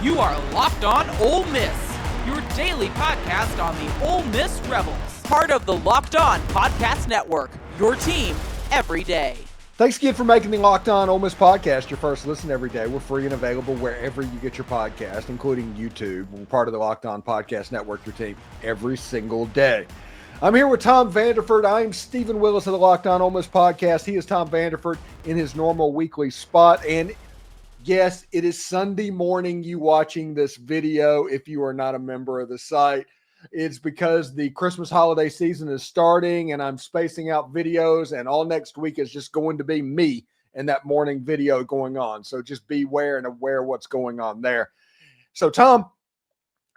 You are Locked On Ole Miss, your daily podcast on the Ole Miss Rebels. Part of the Locked On Podcast Network, your team every day. Thanks again for making the Locked On Ole Miss podcast your first listen every day. We're free and available wherever you get your podcast, including YouTube. We're part of the Locked On Podcast Network, your team every single day. I'm here with Tom Vanderford. I'm Steven Willis of the Locked On Ole Miss podcast. He is Tom Vanderford in his normal weekly spot. And yes, it is Sunday morning you watching this video if you are not a member of the site. It's because the Christmas holiday season is starting and I'm spacing out videos, and all next week is just going to be me and that morning video going on. So just beware and aware what's going on there. So Tom,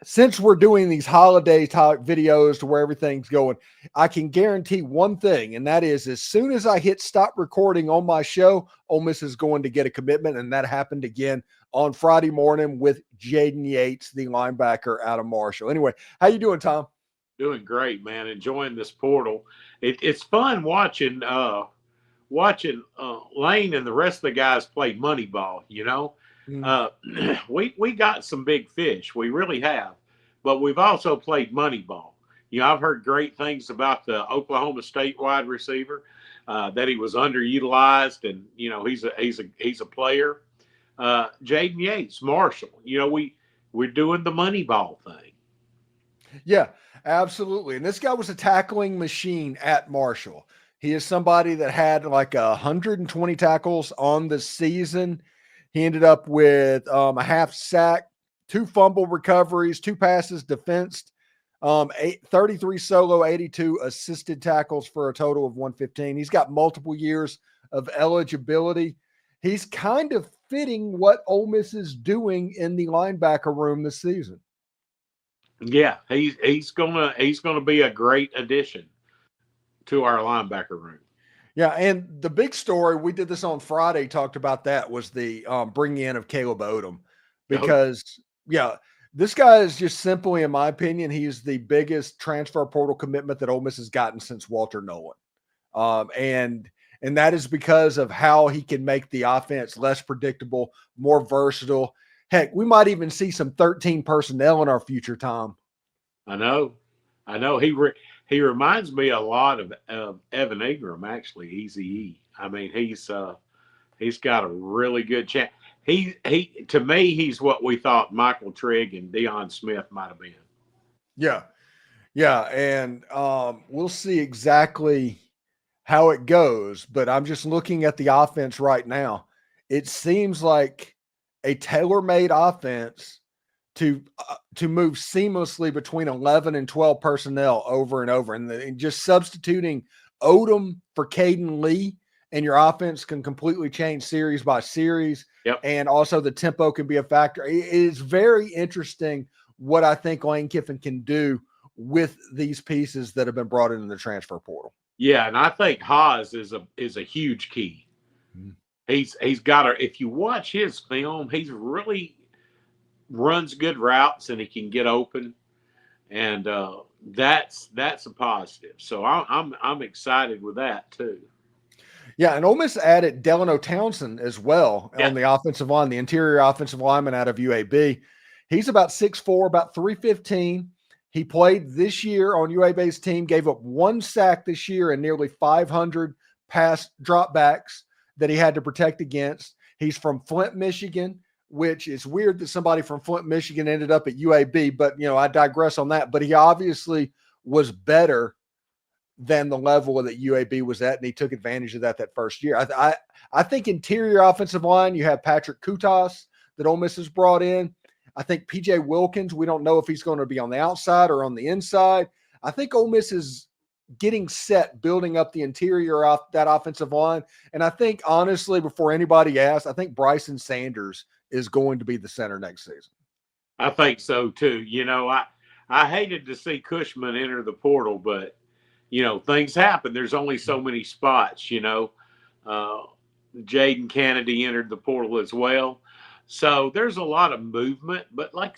since we're doing these holiday type videos to where everything's going, I can guarantee one thing, and that is as soon as I hit stop recording on my show, Ole Miss is going to get a commitment, and that happened again on Friday morning with Jaden Yates, the linebacker out of Marshall. Anyway, how you doing, Tom? Doing great, man. Enjoying this portal. It's fun watching Lane and the rest of the guys play Moneyball. You know, we got some big fish. We really have, but we've also played Moneyball. You know, I've heard great things about the Oklahoma State wide receiver, that he was underutilized, and you know he's a player. Jaden Yates, Marshall. You know, we're doing the Moneyball thing. Yeah, absolutely. And this guy was a tackling machine at Marshall. He is somebody that had like 120 tackles on the season. He ended up with a half sack, 2 fumble recoveries, 2 passes defensed, 33 solo, 82 assisted tackles for a total of 115. He's got multiple years of eligibility. He's kind of fitting what Ole Miss is doing in the linebacker room this season. Yeah, he's gonna be a great addition to our linebacker room. Yeah, and the big story, we did this on Friday, talked about that, was the bringing in of Caleb Odom. Because, this guy is just simply, in my opinion, he's the biggest transfer portal commitment that Ole Miss has gotten since Walter Nolan. And that is because of how he can make the offense less predictable, more versatile. Heck, we might even see some 13 personnel in our future, Tom. I know. He reminds me a lot of Evan Ingram, actually, Easy E. I mean, he's got a really good chance. He to me, he's what we thought Michael Trigg and Deion Smith might have been. Yeah. And we'll see exactly how it goes, but I'm just looking at the offense right now. It seems like a tailor-made offense to move seamlessly between 11 and 12 personnel over and over, and just substituting Odom for Caden Lee, and your offense can completely change series by series. Yep. And also the tempo can be a factor. It is very interesting what I think Lane Kiffin can do with these pieces that have been brought into the transfer portal. Yeah, and I think Haas is a huge key. He's got if you watch his film, he's really runs good routes and he can get open, and that's a positive. So I'm excited with that too. Yeah, and Ole Miss added Delano Townsend as well on the offensive line, the interior offensive lineman out of UAB. He's about 6'4", about 315. He played this year on UAB's team, gave up 1 sack this year and nearly 500 pass dropbacks that he had to protect against. He's from Flint, Michigan, which is weird that somebody from Flint, Michigan ended up at UAB, but, I digress on that. But he obviously was better than the level that UAB was at, and he took advantage of that first year. I think interior offensive line, you have Patrick Koutas that Ole Miss has brought in. I think P.J. Wilkins, we don't know if he's going to be on the outside or on the inside. I think Ole Miss is getting set, building up the interior of that offensive line. And I think, honestly, before anybody asks, I think Bryson Sanders is going to be the center next season. I think so, too. I hated to see Cushman enter the portal, but, things happen. There's only so many spots, Jaden Kennedy entered the portal as well. So there's a lot of movement, but like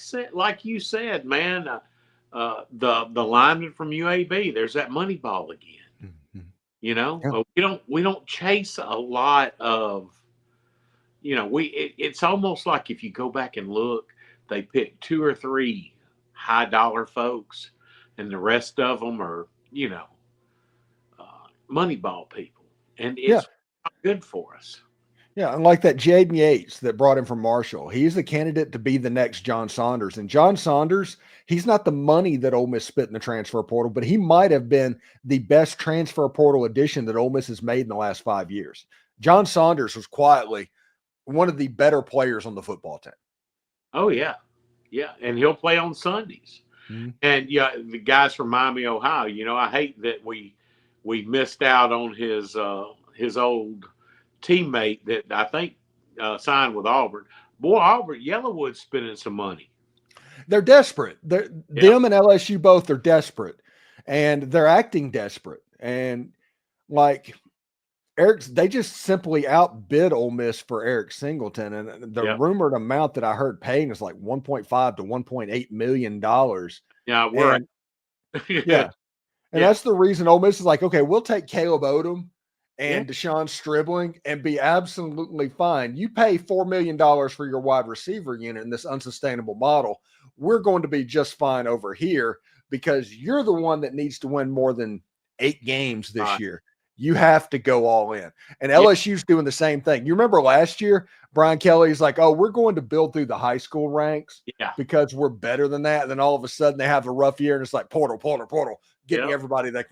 you said, man, the lineman from UAB, there's that Moneyball again. Mm-hmm. We don't chase a lot of, it's almost like if you go back and look, they pick 2 or 3 high dollar folks, and the rest of them are, Moneyball people, and Yeah. it's not good for us. Yeah, and like that Jaden Yates that brought him from Marshall, he's the candidate to be the next John Saunders. And John Saunders, he's not the money that Ole Miss spent in the transfer portal, but he might have been the best transfer portal addition that Ole Miss has made in the last 5 years. John Saunders was quietly one of the better players on the football team. Oh yeah, yeah, and he'll play on Sundays. Mm-hmm. And yeah, the guys from Miami, Ohio. I hate that we missed out on his old teammate that I think signed with Auburn. Boy, Auburn, Yellowwood's spending some money. They're desperate. Them and LSU both are desperate, and they're acting desperate. And like they just simply outbid Ole Miss for Eric Singleton, and the rumored amount that I heard paying is like $1.5 to $1.8 million. Yeah, and that's the reason Ole Miss is like, okay, we'll take Caleb Odom and Deshaun Stribling and be absolutely fine. You pay $4 million for your wide receiver unit in this unsustainable model. We're going to be just fine over here because you're the one that needs to win more than 8 games this year. You have to go all in. And LSU's doing the same thing. You remember last year, Brian Kelly's like, oh, we're going to build through the high school ranks because we're better than that. And then all of a sudden they have a rough year and it's like portal, getting everybody that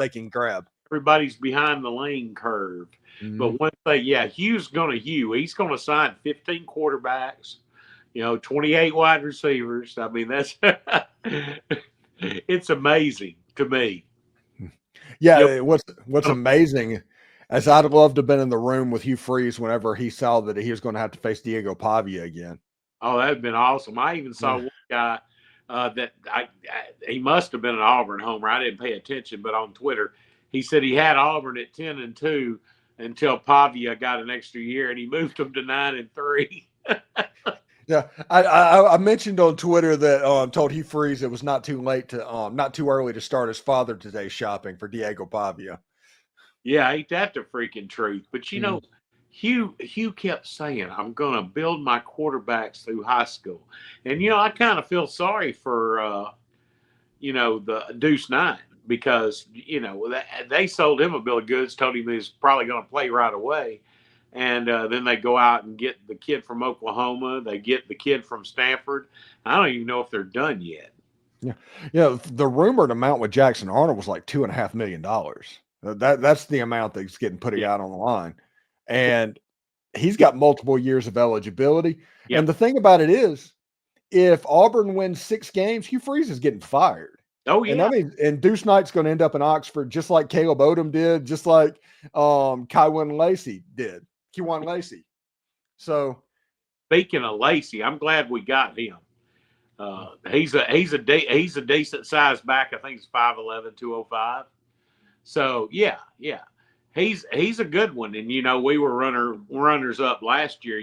they can grab. Everybody's behind the lane curve. Mm-hmm. But one thing, Hugh's going to Hugh. He's going to sign 15 quarterbacks, 28 wide receivers. I mean, that's it's amazing to me. Yeah, what's amazing is I'd love to have been in the room with Hugh Freeze whenever he saw that he was going to have to face Diego Pavia again. Oh, that would have been awesome. I even saw one guy that he must have been an Auburn homer. I didn't pay attention, but on Twitter, he said he had Auburn at 10-2 until Pavia got an extra year, and he moved them to 9-3. Yeah, I mentioned on Twitter that told Hugh Freeze it was not too early to start his Father Day shopping for Diego Pavia. Yeah, ain't that the freaking truth? But Hugh kept saying, "I'm going to build my quarterbacks through high school," and I kind of feel sorry for the Deuce 9 because they sold him a bill of goods, told him he was probably going to play right away. And then they go out and get the kid from Oklahoma. They get the kid from Stanford. I don't even know if they're done yet. Yeah. The rumored amount with Jackson Arnold was like $2.5 million. That's the amount that's getting put out on the line. And he's got multiple years of eligibility. Yep. And the thing about it is, if Auburn wins 6 games, Hugh Freeze is getting fired. Oh, yeah. And Deuce Knight's going to end up in Oxford just like Caleb Odom did, just like Kywin Lacey did. Keywan Lacey. So, speaking of Lacey, I'm glad we got him. He's a decent sized back. I think he's 5'11", 205. So yeah, he's a good one. And we were runners up last year.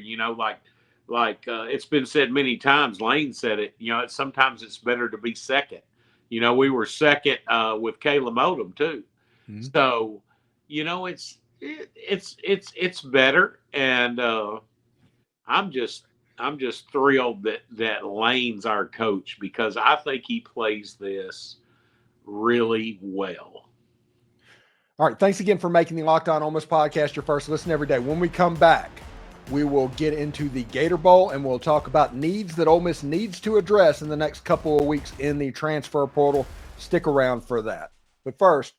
Like it's been said many times. Lane said it. Sometimes it's better to be second. We were second with Caleb Odom too. Mm-hmm. So it's better, and I'm just thrilled that Lane's our coach because I think he plays this really well. All right, thanks again for making the Locked On Ole Miss podcast your first listen every day. When we come back, we will get into the Gator Bowl and we'll talk about needs that Ole Miss needs to address in the next couple of weeks in the transfer portal. Stick around for that. But first,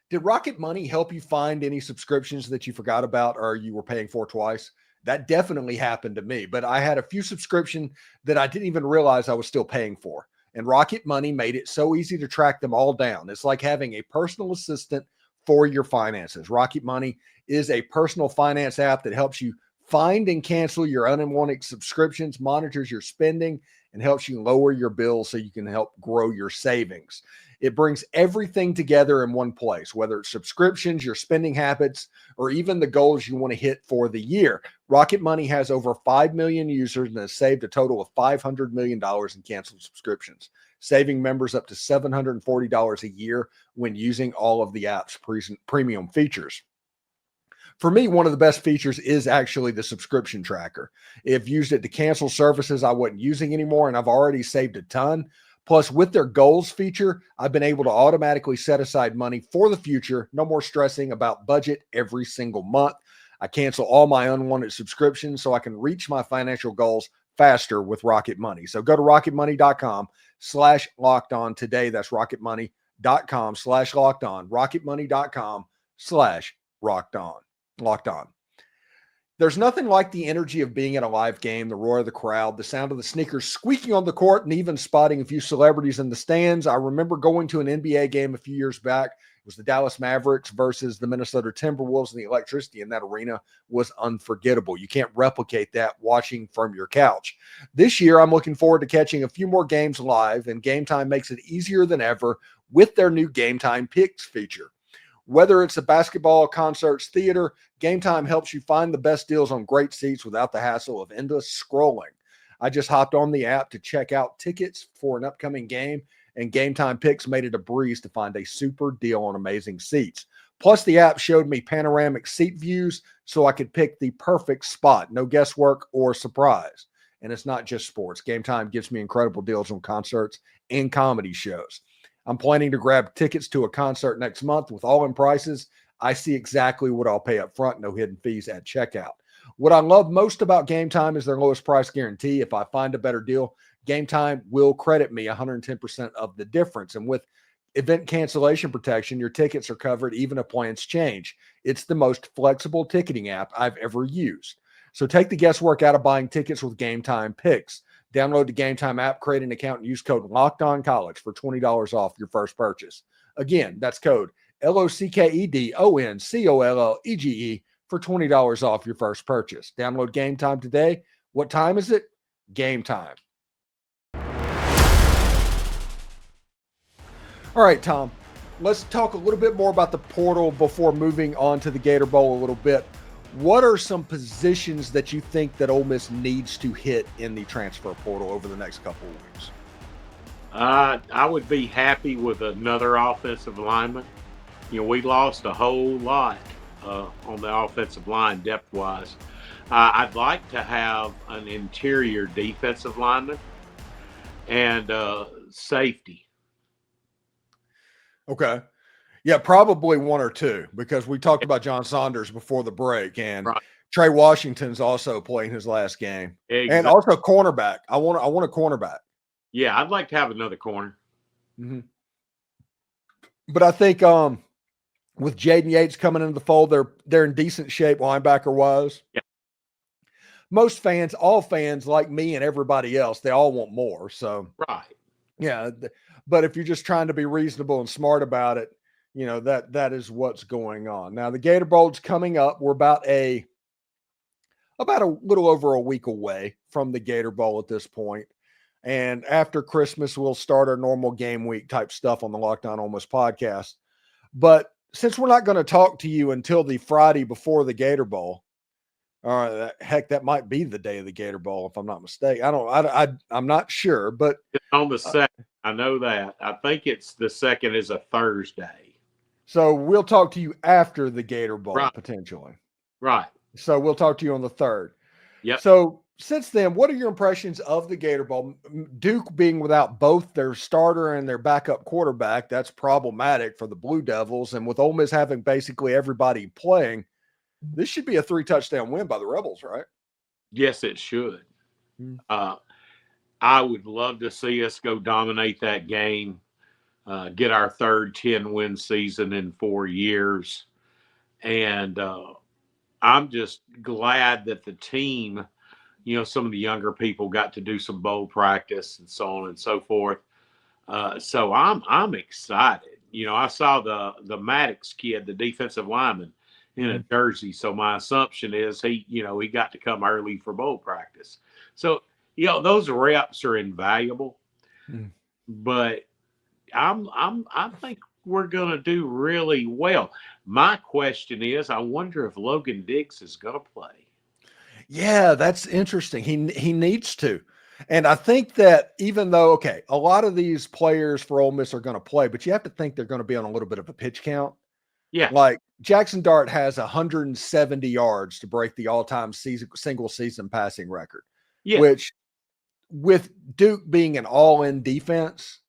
did Rocket Money help you find any subscriptions that you forgot about or you were paying for twice? That definitely happened to me, but I had a few subscriptions that I didn't even realize I was still paying for. And Rocket Money made it so easy to track them all down. It's like having a personal assistant for your finances. Rocket Money is a personal finance app that helps you find and cancel your unwanted subscriptions, monitors your spending, and helps you lower your bills so you can help grow your savings. It brings everything together in one place, whether it's subscriptions, your spending habits, or even the goals you want to hit for the year. Rocket Money has over 5 million users and has saved a total of $500 million in canceled subscriptions, saving members up to $740 a year when using all of the app's premium features. For me, one of the best features is actually the subscription tracker. If used it to cancel services I wasn't using anymore, and I've already saved a ton. Plus, with their goals feature, I've been able to automatically set aside money for the future. No more stressing about budget every single month. I cancel all my unwanted subscriptions so I can reach my financial goals faster with Rocket Money. So go to rocketmoney.com/locked-on today. That's rocketmoney.com/locked-on. rocketmoney.com/locked-on. Locked On. There's nothing like the energy of being at a live game, the roar of the crowd, the sound of the sneakers squeaking on the court, and even spotting a few celebrities in the stands. I remember going to an NBA game a few years back. It was the Dallas Mavericks versus the Minnesota Timberwolves, and the electricity in that arena was unforgettable. You can't replicate that watching from your couch. This year, I'm looking forward to catching a few more games live, and Game Time makes it easier than ever with their new Game Time Picks feature. Whether it's a basketball, concerts, theater, Game Time helps you find the best deals on great seats without the hassle of endless scrolling. I just hopped on the app to check out tickets for an upcoming game, and Game Time Picks made it a breeze to find a super deal on amazing seats. Plus, the app showed me panoramic seat views so I could pick the perfect spot. No guesswork or surprise. And it's not just sports. Game Time gives me incredible deals on concerts and comedy shows. I'm planning to grab tickets to a concert next month with all-in prices. I see exactly what I'll pay up front, no hidden fees at checkout. What I love most about Game Time is their lowest price guarantee. If I find a better deal, Game Time will credit me 110% of the difference. And with event cancellation protection, your tickets are covered even if plans change. It's the most flexible ticketing app I've ever used. So take the guesswork out of buying tickets with Game Time Picks. Download the Game Time app, create an account, and use code LOCKEDONCollege for $20 off your first purchase. Again, that's code LOCKEDONCOLLEGE for $20 off your first purchase. Download Game Time today. What time is it? Game time. All right, Tom, let's talk a little bit more about the portal before moving on to the Gator Bowl a little bit. What are some positions that you think that Ole Miss needs to hit in the transfer portal over the next couple of weeks? I would be happy with another offensive lineman. You know, we lost a whole lot on the offensive line depth-wise. I'd like to have an interior defensive lineman and safety. Okay. Yeah, probably one or two, because we talked about John Saunders before the break, and Right. Trey Washington's also playing his last game. Exactly. And also cornerback. I want a cornerback. Yeah, I'd like to have another corner. Mm-hmm. But I think with Jaden Yates coming into the fold, they're in decent shape linebacker-wise. Yeah. Most fans, all fans like me and everybody else, they all want more. So, Right. yeah. But if you're just trying to be reasonable and smart about it, you know, that is what's going on. Now, the Gator Bowl's coming up. We're about a little over a week away from the Gator Bowl at this point. And after Christmas, we'll start our normal game week type stuff on the Locked On Ole Miss podcast. But since we're not going to talk to you until the Friday before the Gator Bowl, heck, that might be the day of the Gator Bowl, if I'm not mistaken. I'm not sure, but It's on the second. I know that. I think it's the second is a Thursday. So we'll talk to you after the Gator Bowl, Right. potentially. Right. So we'll talk to you on the 3rd. Yep. So since then, what are your impressions of the Gator Bowl? Duke being without both their starter and their backup quarterback, that's problematic for the Blue Devils. And with Ole Miss having basically everybody playing, this should be a 3-touchdown win by the Rebels, right? Yes, it should. Hmm. I would love to see us go dominate that game, get our third 10-win season in 4 years. And I'm just glad that the team, you know, some of the younger people got to do some bowl practice and so on and so forth. So I'm excited. You know, I saw the Maddox kid, the defensive lineman, in a jersey. So my assumption is he got to come early for bowl practice. So, you know, those reps are invaluable. But I think we're going to do really well. My question is, I wonder if Logan Diggs is going to play. Yeah, that's interesting. He needs to. And I think that even though, okay, a lot of these players for Ole Miss are going to play, but you have to think they're going to be on a little bit of a pitch count. Yeah. Like Jackson Dart has 170 yards to break the all-time single season passing record, Yeah. which with Duke being an all-in defense,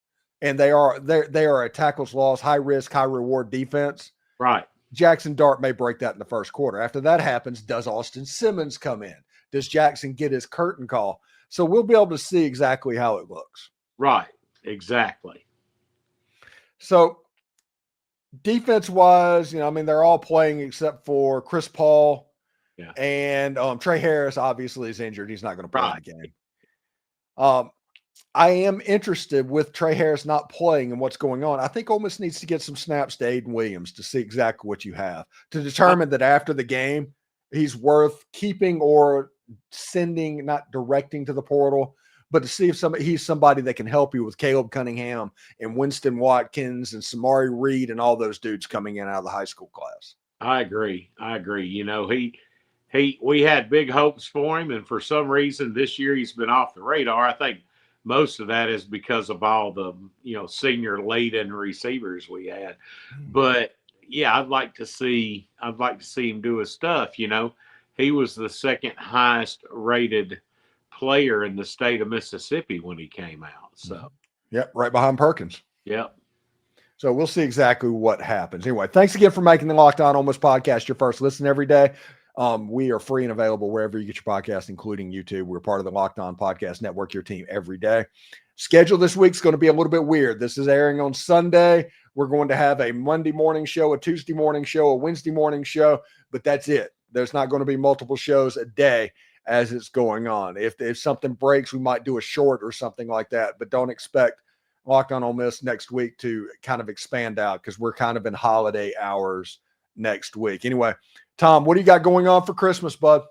and they are a tackles loss, high risk, high reward defense. Right. Jackson Dart may break that in the first quarter. After that happens, does Austin Simmons come in? Does Jackson get his curtain call? So we'll be able to see exactly how it looks. Right. Exactly. So defense-wise, they're all playing except for Chris Paul. Yeah. And Trey Harris obviously is injured. He's not going to play Right. the game. I am interested with Trey Harris not playing and what's going on. I think Ole Miss needs to get some snaps to Aiden Williams to see exactly what you have, to determine that after the game, he's worth keeping or sending, not directing to the portal, but to see if he's somebody that can help you with Caleb Cunningham and Winston Watkins and Samari Reed and all those dudes coming in out of the high school class. I agree. We had big hopes for him, and for some reason this year he's been off the radar. I think most of that is because of all the senior laden receivers we had. But yeah, I'd like to see him do his stuff. He was the second highest rated player in the state of Mississippi when he came out. So yep, right behind Perkins. Yep. So we'll see exactly what happens. Anyway, thanks again for making the Locked On Ole Miss podcast your first listen every day. We are free and available wherever you get your podcast, including YouTube. We're part of the Locked On Podcast Network, your team every day. Schedule this week's going to be a little bit weird. This is airing on Sunday. We're going to have a Monday morning show, a Tuesday morning show, a Wednesday morning show, but that's it. There's not going to be multiple shows a day as it's going on. If something breaks, we might do a short or something like that, but don't expect Locked On Ole Miss next week to kind of expand out because we're kind of in holiday hours next week. Anyway, Tom, what do you got going on for Christmas, bud?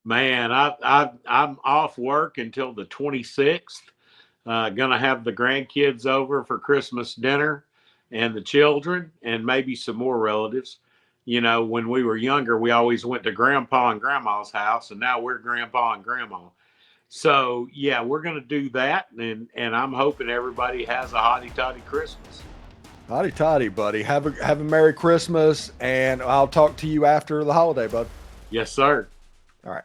Man, I'm off work until the 26th. Gonna have the grandkids over for Christmas dinner and the children and maybe some more relatives. When we were younger, we always went to Grandpa and Grandma's house, and now we're Grandpa and Grandma. So, yeah, we're going to do that, and I'm hoping everybody has a hotty-toddy Christmas. Hotty-toddy, buddy. Have a Merry Christmas, and I'll talk to you after the holiday, bud. Yes, sir. All right.